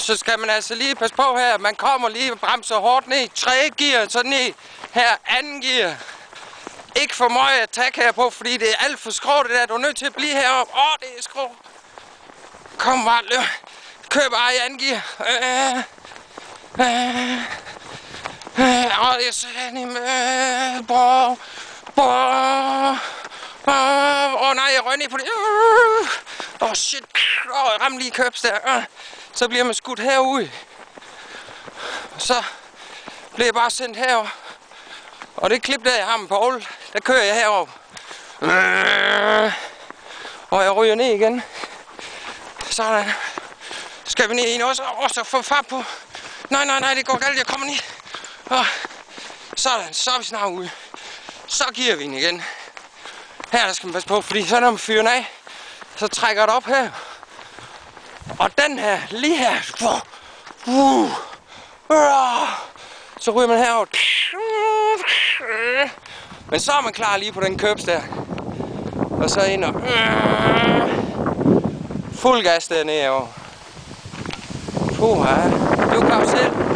Så skal man altså lige passe på her. Man kommer lige og bremser hårdt ned. 3. gear, så ned. Her 2. gear. Ikke for meget attack her på, fordi det er alt for skrå det der. Du er nødt til at blive heroppe. Det er skrå. Kom bare, løb. Kør bare i 2. gear. Det er sådan nej, jeg røg ned på det. Shit. Jeg ramte lige købs der. Så bliver man skudt herude. Så bliver jeg bare sendt herover. Og det klip der, jeg har med Paul, der kører jeg herover. Og jeg ryger ned igen. Sådan. Skal vi ned i også, og så få fart på. Nej, det går galt, jeg kommer ned. Sådan, så er vi snart ude. Så giver vi den igen. Her skal man passe på, fordi så når man fyrer den af, så trækker det op her. Og den her, lige her. Så ryger man herover. Men så er man klar lige på den købs der. Og så ind og fuld gas dernede over. Du kan jo selv.